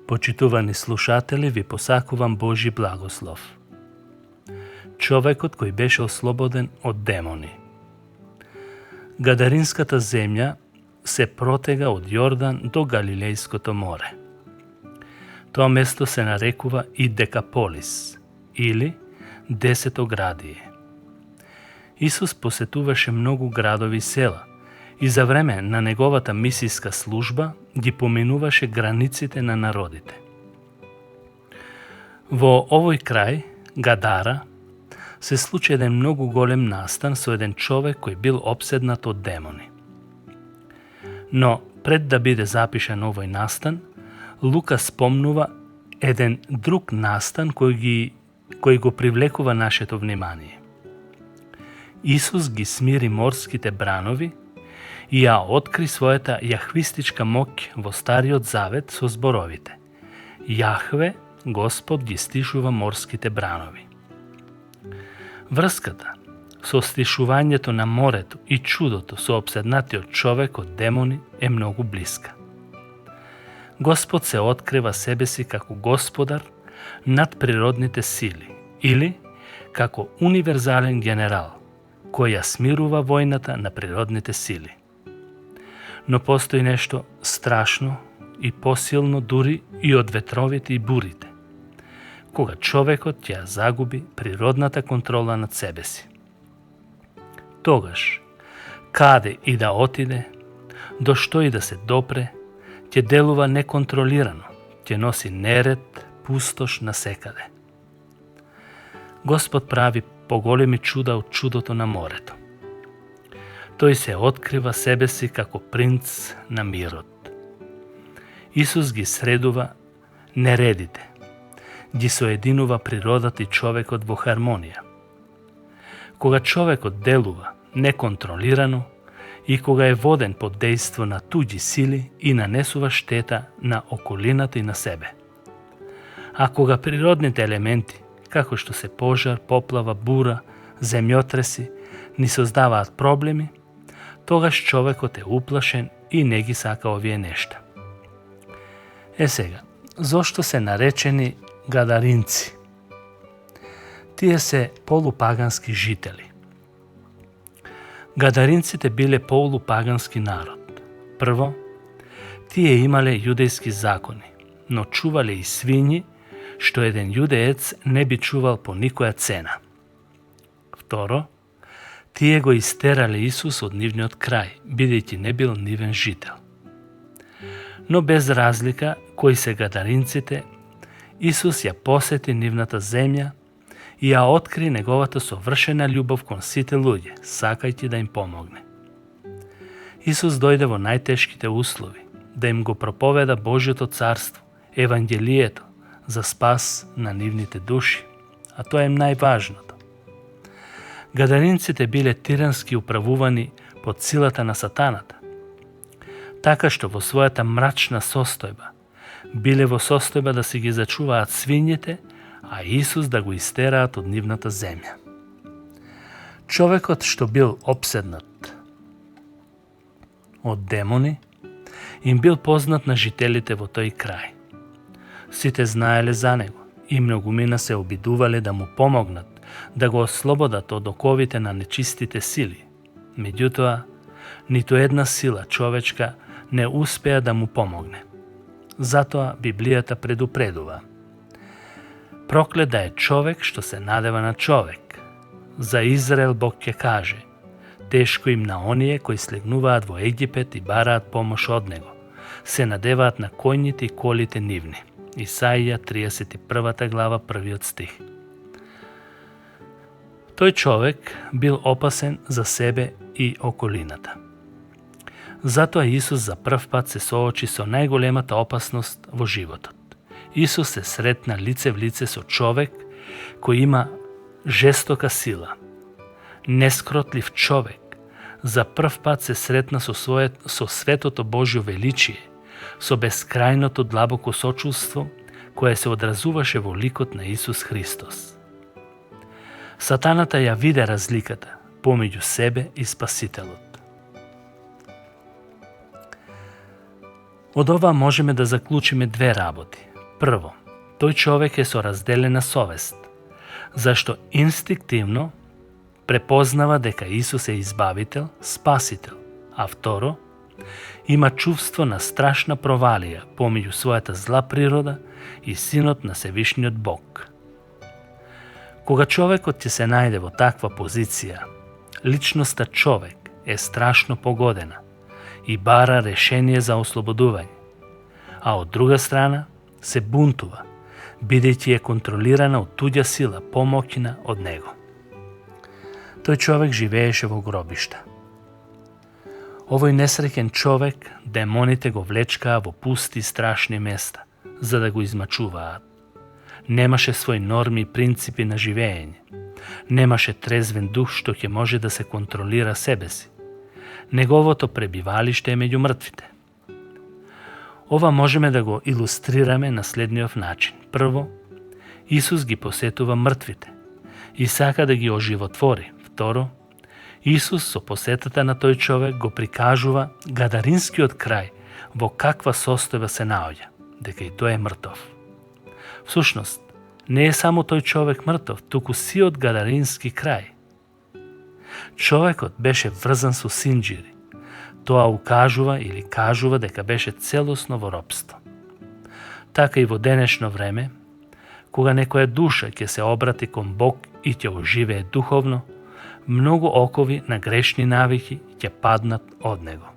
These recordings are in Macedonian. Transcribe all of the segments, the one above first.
Почитувани слушатели, ви посакувам Божи благослов. Човекот кој беше ослободен од демони. Гадаринската земја се протега од Јордан до Галилејското море. Тоа место се нарекува и Декаполис, или Десетоградие. Исус посетуваше многу градови и села и за време на неговата мисиска служба ги поминуваше границите на народите. Во овој крај, Гадара, се случи еден многу голем настан со еден човек кој бил обседнат од демони. Но пред да биде запишан овој настан, Лука спомнува еден друг настан кој го привлекува нашето внимание. Исус ги смири морските бранови и ја откри својата јахвистичка моќ во Стариот Завет со зборовите: Јахве, Господ ги стишува морските бранови. Врската со стишувањето на морето и чудото со обседнатиот човек од демони е многу блиска. Господ се открива себе си како Господар над природните сили или како универзален генерал кој ја смирува војната на природните сили. Но постои нешто страшно и посилно дури и од ветровите и бурите, кога човекот ќе загуби природната контрола над себе си. Тогаш, каде и да отиде, до што и да се допре, ќе делува неконтролирано, ќе носи неред, пустош насекаде. Господ прави поголеми чуда од чудото на морето. Тој се открива себе си како принц на мирот. Исус ги средува нередите, ги соединува природата и човекот во хармонија. Кога човекот делува неконтролирано и кога е воден под дејство на туѓи сили и нанесува штета на околината и на себе. А кога природните елементи, како што се пожар, поплава, бура, земјотреси, ни создаваат проблеми, тогаш човекот е уплашен и не ги сака овие нешта. Сега, зошто се наречени гадаринци? Тие се полупагански жители. Гадаринците биле полупагански народ. Прво, тие имале јудејски закони, но чувале и свињи, што еден јудеец не би чувал по никоја цена. Второ, тие го истерале Исус од нивниот крај, бидејќи не бил нивен жител. Но без разлика кои се гадаринците, Исус ја посети нивната земја и ја откри неговата совршена љубов кон сите луѓе, сакајќи да им помогне. Исус дојде во најтешките услови, да им го проповеда Божјото царство, евангелието, за спас на нивните души, а тоа е најважното. Гадаринците биле тирански управувани под силата на сатаната, така што во својата мрачна состојба биле во состојба да си ги зачуваат свињите, а Исус да го истераат од нивната земја. Човекот што бил обседнат од демони, им бил познат на жителите во тој крај. Сите знаеле за него и многумина се обидувале да му помогнат, да го ослободат од оковите на нечистите сили. Меѓутоа, ниту една сила човечка не успеа да му помогне. Затоа Библијата предупредува: проклет да е човек што се надева на човек. За Израел Бог ќе каже: тешко им на оние кои слегнуваат во Египет и бараат помош од него, се надеваат на коњите и колите нивни. Исаија 31 глава 1 стих. Тој човек бил опасен за себе и околината. Затоа Исус за прв пат се соочи со најголемата опасност во животот. Исус се сретна лице в лице со човек кој има жестока сила. Нескротлив човек за прв пат се сретна со светото Божјо величие, со бескрајното длабоко сочувство кое се одразуваше во ликот на Исус Христос. Сатаната ја виде разликата помеѓу себе и Спасителот. Од ова можеме да заклучиме две работи. Прво, тој човек е со разделена совест, зашто инстинктивно препознава дека Исус е избавител, спасител, а второ, има чувство на страшна провалија помеѓу својата зла природа и Синот на Севишниот Бог. Кога човекот ќе се најде во таква позиција, личноста човек е страшно погодена и бара решение за ослободување, а од друга страна се бунтува, бидејќи е контролирана од туѓа сила помоќна од него. Тој човек живееше во гробишта. Овој несреќен човек демоните го влечкаа во пусти и страшни места, за да го измачуваат. Немаше свој норми и принципи на живење. Немаше трезвен дух што ќе може да се контролира себе си. Неговото пребивалиште е меѓу мртвите. Ова можеме да го илустрираме на следниот начин. Прво, Исус ги посетува мртвите и сака да ги оживотвори. Второ, Исус со посетата на тој човек го прикажува гадаринскиот крај во каква состојба се наоѓа, дека и тој е мртов. Всушност, не е само тој човек мртов, туку сиот гадарински крај. Човекот беше врзан со синџири. Тоа укажува или кажува дека беше целосно во робство. Така и во денешно време, кога некоја душа ќе се обрати кон Бог и ќе оживее духовно, многу окови на грешни навики ќе паднат од него.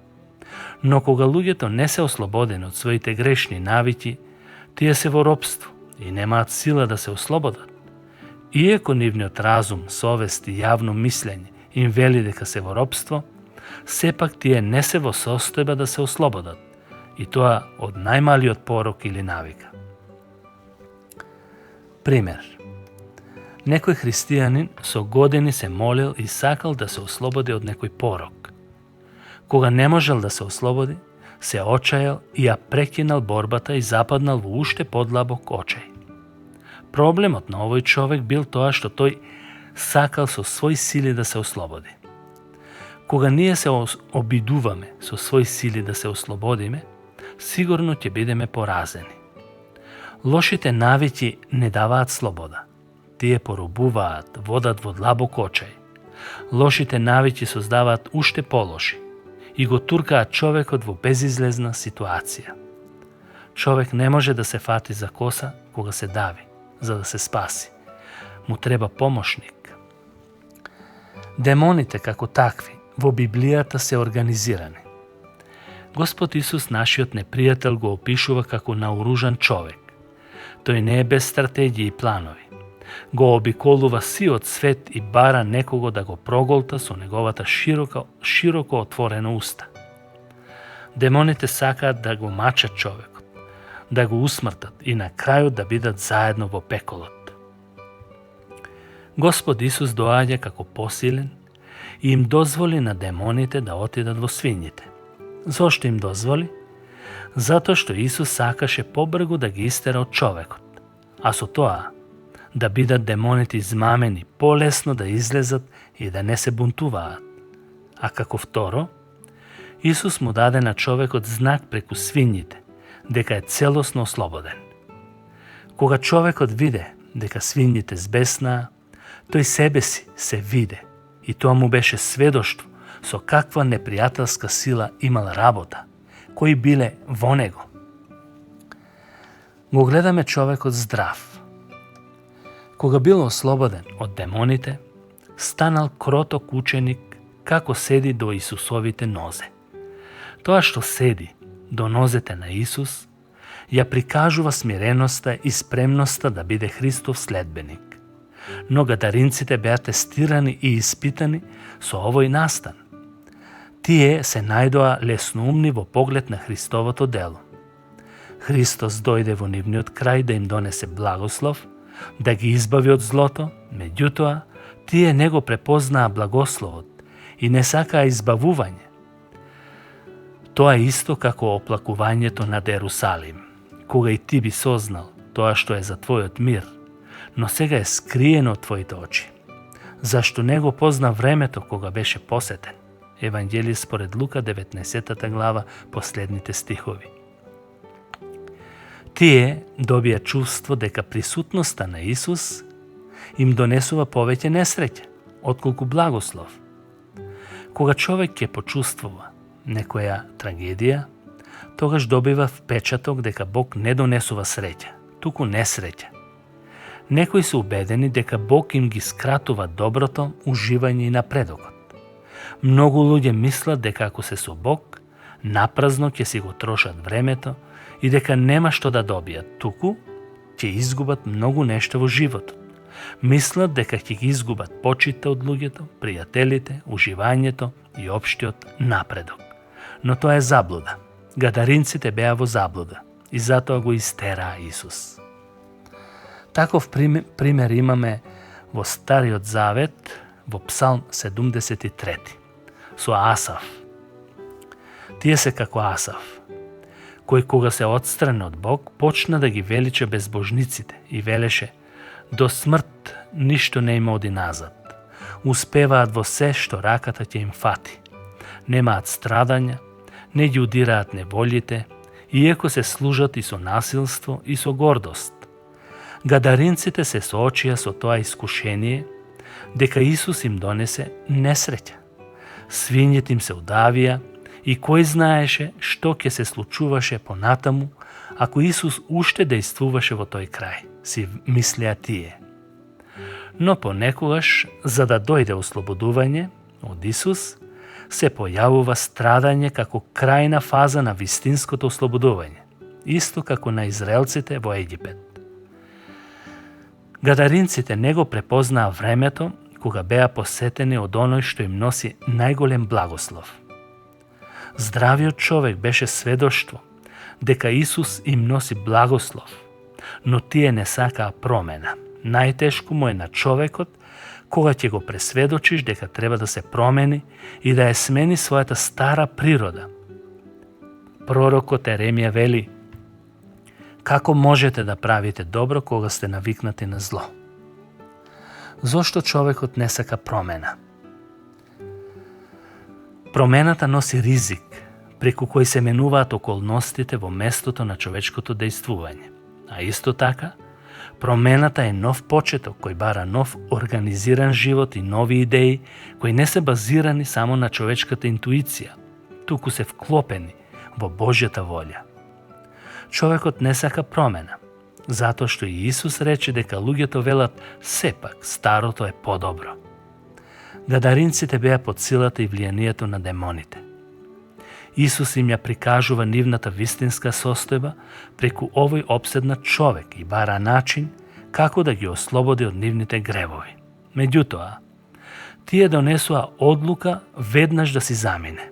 Но кога луѓето не се ослободени од своите грешни навики, тие се во робство и немаат сила да се ослободат. Иако нивниот разум, совест и јавно мислење им вели дека се во робство, сепак тие не се во состојба да се ослободат, и тоа од најмалиот порок или навика. Пример. Некој христијанин со години се молил и сакал да се ослободи од некој порок. Кога не можел да се ослободи, се очајал и ја прекинал борбата и западнал во уште подлабок очај. Проблемот на овој човек бил тоа што тој сакал со своји сили да се ослободи. Кога ние се обидуваме со своји сили да се ослободиме, сигурно ќе бидеме поразени. Лошите навики не даваат слобода. Тие поробуваат, водат во длабок очај. Лошите навики создаваат уште полоши и го туркаат човекот во безизлезна ситуација. Човек не може да се фати за коса кога се дави, за да се спаси. Му треба помошник. Демоните како такви во Библијата се организирани. Господ Исус, нашиот непријател, го опишува како наоружан човек. Тој не е без стратегии и планови. Го обиколува сиот свет и бара некого да го проголта со неговата широко отворена уста. Демоните сакаат да го мачат човекот, да го усмртат и на крајот да бидат заедно во пеколот. Господ Исус доаѓа како посилен и им дозволи на демоните да отидат во свињите. Зошто им дозволи? Затоа што Исус сакаше побрзо да ги истера од човекот, а со тоа да бидат демоните измамени, полесно да излезат и да не се бунтуваат. А како второ, Исус му даде на човекот знак преку свињите, дека е целосно ослободен. Кога човекот виде дека свињите збеснаа, тој себе си се виде и тоа му беше сведоштво со каква непријателска сила имал работа, кои биле во него. Го гледаме човекот здрав. Кога бил ослободен од демоните, станал кроток ученик како седи до Исусовите нозе. Тоа што седи до нозете на Исус, ја прикажува смиреноста и спремноста да биде Христов следбеник. Но гадаринците беа тестирани и испитани со овој настан. Тие се најдоа лесноумни во поглед на Христовото дело. Христос дојде во нивниот крај да им донесе благослов, да ги избави од злото, меѓутоа, тие не го препознаа благословот и не сакаа избавување. Тоа е исто како оплакувањето над Ерусалим, кога и ти би сознал тоа што е за твојот мир, но сега е скриено од твоите очи. Зашто не го позна времето кога беше посетен? Евангелие според Лука 19 глава, последните стихови. тие добија чувство дека присутноста на Исус им донесува повеќе несреќа, отколку благослов. Кога човек ќе почувствува некоја трагедија, тогаш добива впечаток дека Бог не донесува среќа, туку несреќа. Некои се убедени дека Бог им ги скратува доброто, уживање и напредокот. Многу луѓе мислат дека ако се со Бог, напразно ќе си го трошат времето и дека нема што да добијат, туку ќе изгубат многу нешто во животот. Мислат дека ќе ги изгубат почитта од луѓето, пријателите, уживањето и општиот напредок. Но тоа е заблуда. Гадаринците беа во заблуда и затоа го истераа Исус. Таков пример имаме во Стариот Завет, во Псалм 73, со Асав. Тие се како Асав, кој кога се отстрани од Бог, почна да ги велича безбожниците и велеше: до смрт ништо не има оди назад. Успеваат во се што раката ќе им фати. Немаат страдања, не ги удираат неволите, иако се служат и со насилство и со гордост. Гадаринците се соочија со тоа искушение дека Исус им донесе несреќа. Свињите им се удавија и кој знаеше што ќе се случуваше понатаму ако Исус уште действуваше во тој крај, си мислеа тие. Но понекогаш, за да дојде ослободување од Исус, се појавува страдање како крајна фаза на вистинското ослободување, исто како на израелците во Египет. Гадаринците не го препознаа времето кога беа посетени од оној што им носи најголем благослов. Здравиот човек беше сведоштво дека Исус им носи благослов, но тие не сакаа промена. Најтешко му е на човекот кога ќе го пресведочиш дека треба да се промени и да ја смени својата стара природа. Пророкот Еремија вели: како можете да правите добро кога сте навикнати на зло? Зошто човекот не сака промена? Промената носи ризик, преку кој се менуваат околностите во местото на човечкото дејствување. А исто така, промената е нов почеток кој бара нов организиран живот и нови идеи кои не се базирани само на човечката интуиција, туку се вклопени во Божјата волја. Човекот не сака промена, затоа што и Исус рече дека луѓето велат сепак старото е подобро. Гадаринците беа под силата и влијанието на демоните. Исус им ја прикажува нивната вистинска состојба преку овој обседнат човек и бара начин како да ги ослободи од нивните гревови. Меѓутоа, тие донесуа одлука веднаш да си замине.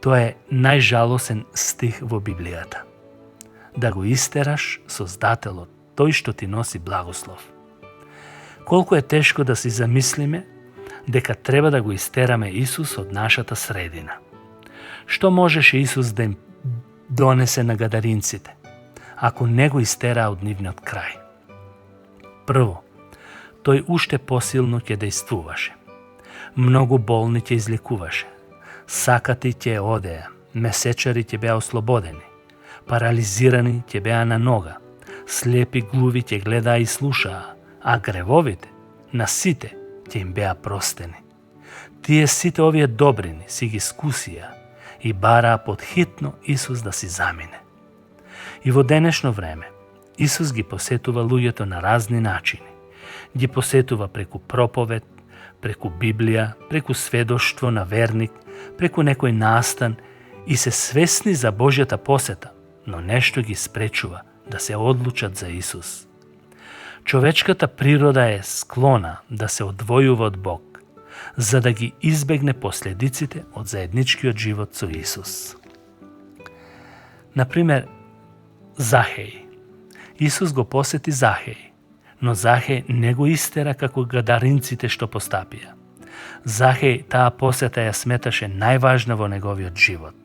Тоа е најжалосен стих во Библијата. Да го истераш Создателот, тој што ти носи благослов. Колку е тешко да си замислиме дека треба да го истераме Исус од нашата средина. Што можеше Исус да им донесе на гадаринците, ако не го истераа од нивниот крај? Прво, тој уште посилно ќе дејствуваше. Многу болни ќе излекуваше. Сакати ќе одеа, месечари ќе беа ослободени, парализирани ќе беа на нога, слепи глуви ќе гледаа и слушаа, а гревовите на сите ќе им беа простени. Тие сите овие добрини си ги скусија и бараа подхитно Исус да си замине. И во денешно време, Исус ги посетува луѓето на разни начини. Ги посетува преку проповед, преку Библија, преку сведоштво на верник, преку некој настан и се свесни за Божјата посета, но нешто ги спречува да се одлучат за Исус. Човечката природа е склона да се одвојува од Бог, за да ги избегне последиците од заедничкиот живот со Исус. Например, Захеј. Исус го посети Захеј, но Захеј не го истера како гадаринците што постапија. Захеј таа посета ја сметаше најважна во неговиот живот.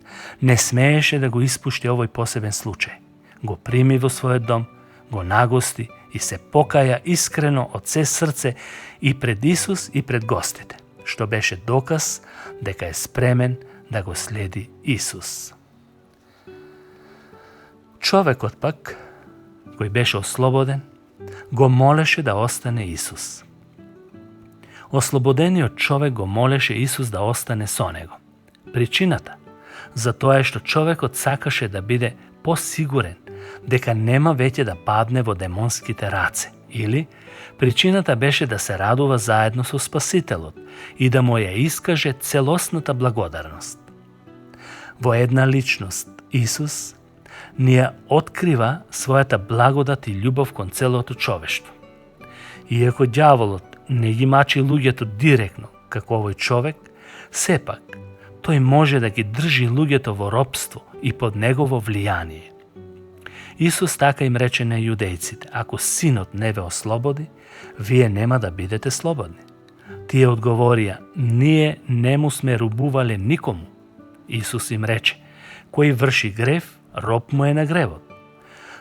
Не смееше да го испушти овој посебен случај. Го прими во својот дом, го нагости и се покаја искрено од се срце и пред Исус и пред гостите, што беше доказ дека е спремен да го следи Исус. Човекот пак, кој беше ослободен, го молеше да остане Исус. Ослободениот човек го молеше Исус да остане со него. Причината за тоа е што човекот сакаше да биде посигурен дека нема веќе да падне во демонските раце, или причината беше да се радува заедно со Спасителот и да му ја искаже целосната благодарност. Во една личност, Исус, ни ја открива својата благодат и љубов кон целото човештво. Иако ѓаволот не ги мачи луѓето директно, како овој човек, сепак тој може да ги држи луѓето во робство и под негово влијание. Исус така им рече на јудејците: ако Синот не ве ослободи, вие нема да бидете слободни. Тие одговорија: ние не му сме рубувале никому. Исус им рече: кој врши грев, роб му е на гревот.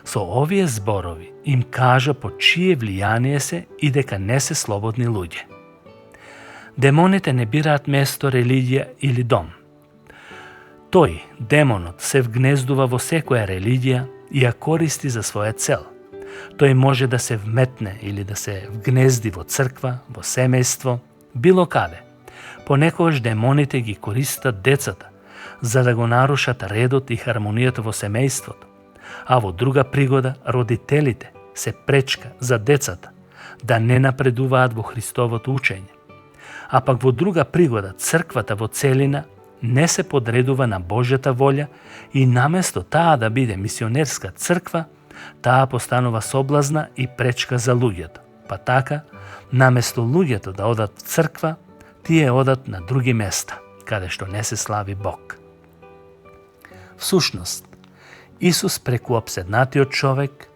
Со овие зборови им кажа по чие влијание се и дека не се слободни луѓе. Демоните не бираат место, религија или дом. Тој, демонот, се вгнездува во секоја религија и ја користи за своја цел. Тој може да се вметне или да се вгнезди во црква, во семејство, било каде. Понекогаш демоните ги користат децата, за да го нарушат редот и хармонијата во семејството, а во друга пригода родителите се пречка за децата да не напредуваат во Христовото учење. А пак во друга пригода црквата во целина не се подредува на Божјата волја и наместо таа да биде мисионерска црква, таа постанува соблазна и пречка за луѓето. Па така, наместо луѓето да одат в црква, тие одат на други места, каде што не се слави Бог. Всушност, Исус преку обседнатиот човек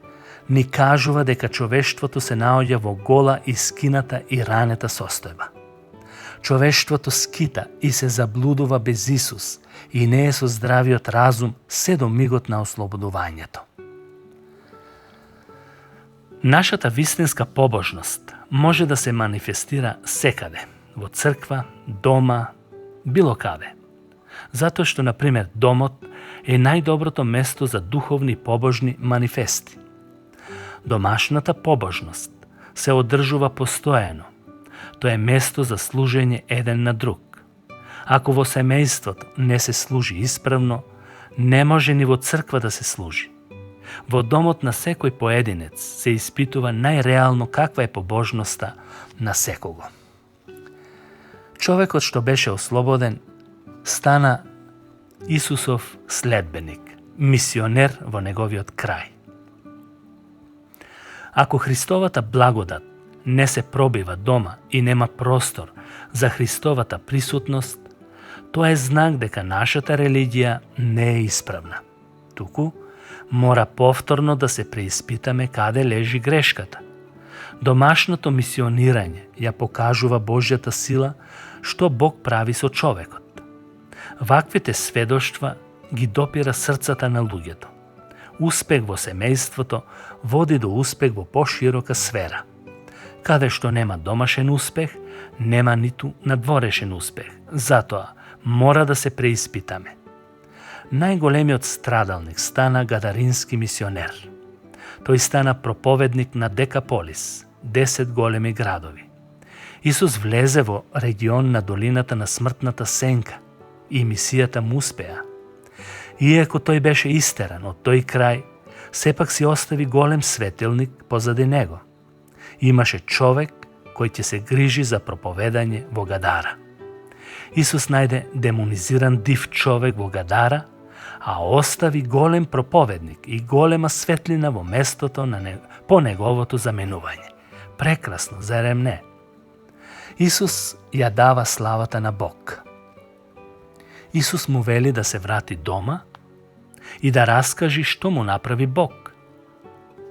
ни кажува дека човештвото се наоѓа во гола, искината и ранета состојба. Човештвото скита и се заблудува без Исус и не е со здравиот разум се до мигот на ослободувањето. Нашата вистинска побожност може да се манифестира секаде, во црква, дома, било каде. Затоа што, например, домот е најдоброто место за духовни побожни манифести. Домашната побожност се одржува постојано. Тоа е место за служење еден на друг. Ако во семејството не се служи исправно, не може ни во црква да се служи. Во домот на секој поединец се испитува најреално каква е побожноста на секого. Човекот што беше ослободен стана Исусов следбеник, мисионер во неговиот крај. Ако Христовата благодат не се пробива дома и нема простор за Христовата присутност, тоа е знак дека нашата религија не е исправна. Туку мора повторно да се преиспитаме каде лежи грешката. Домашното мисионирање ја покажува Божјата сила што Бог прави со човекот. Ваквите сведоштва ги допира срцата на луѓето. Успех во семејството води до успех во поширока сфера. Каде што нема домашен успех, нема ниту надворешен успех. Затоа мора да се преиспитаме. Најголемиот страдалник стана гадарински мисионер. Тој стана проповедник на Декаполис, 10 големи градови. Исус влезе во регион на долината на смртната сенка и мисијата му успеа. Иако тој беше истеран од тој крај, сепак си остави голем светилник позади него. Имаше човек кој ќе се грижи за проповедање во Гадара. Исус најде демонизиран див човек во Гадара, а остави голем проповедник и голема светлина во местото по неговото заменување. Прекрасно, зарем не? Исус ја дава славата на Бог. Исус му вели да се врати дома и да раскажи што му направи Бог.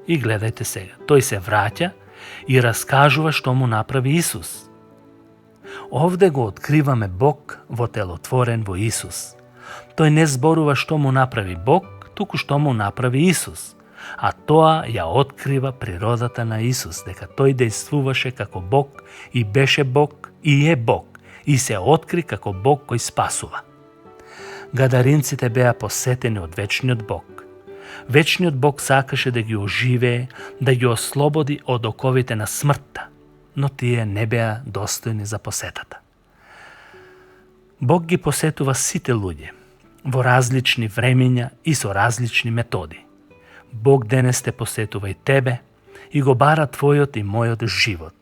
И гледајте сега, тој се враќа и раскажува што му направи Исус. Овде го откриваме Бог во телотворен во Исус. Тој не зборува што му направи Бог, туку што му направи Исус. А тоа ја открива природата на Исус, дека тој дејствуваше како Бог и беше Бог и е Бог и се откри како Бог кој спасува. Гадаринците беа посетени од вечниот Бог. Вечниот Бог сакаше да ги оживее, да ги ослободи од оковите на смртта, но тие не беа достојни за посетата. Бог ги посетува сите луѓе, во различни времења и со различни методи. Бог денес те посетува и тебе и го бара твојот и мојот живот.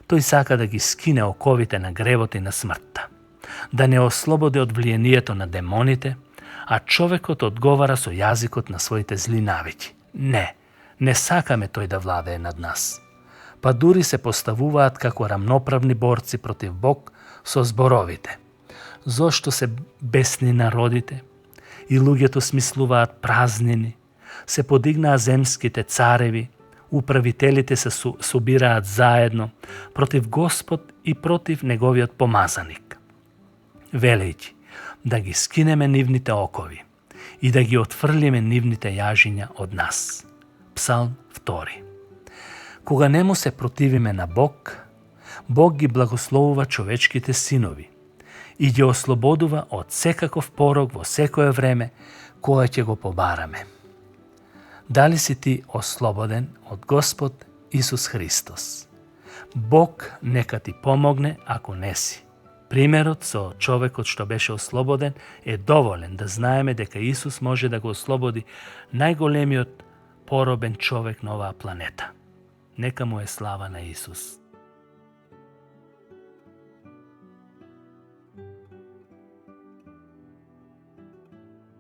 Тој сака да ги скине оковите на гревот и на смртта, да не ослободи од влијанието на демоните, а човекот одговара со јазикот на своите зли навики. Не сакаме тој да владее над нас. Па дури се поставуваат како рамноправни борци против Бог со зборовите. Зошто се бесни народите? И луѓето смислуваат празнини, се подигнаа земските цареви, управителите се собираат заедно против Господ и против неговиот помазаник, велејќи да ги скинеме нивните окови и да ги отфрлиме нивните јажиња од нас. Псалм 2. Кога не му се противиме на Бог, Бог ги благословува човечките синови и ги ослободува од секаков порок во секое време кое ќе го побараме. Дали си ти ослободен од Господ Исус Христос? Бог нека ти помогне ако не си. Примерот со човекот што беше ослободен е доволен да знаеме дека Исус може да го ослободи најголемиот поробен човек на оваа планета. Нека му е слава на Исус.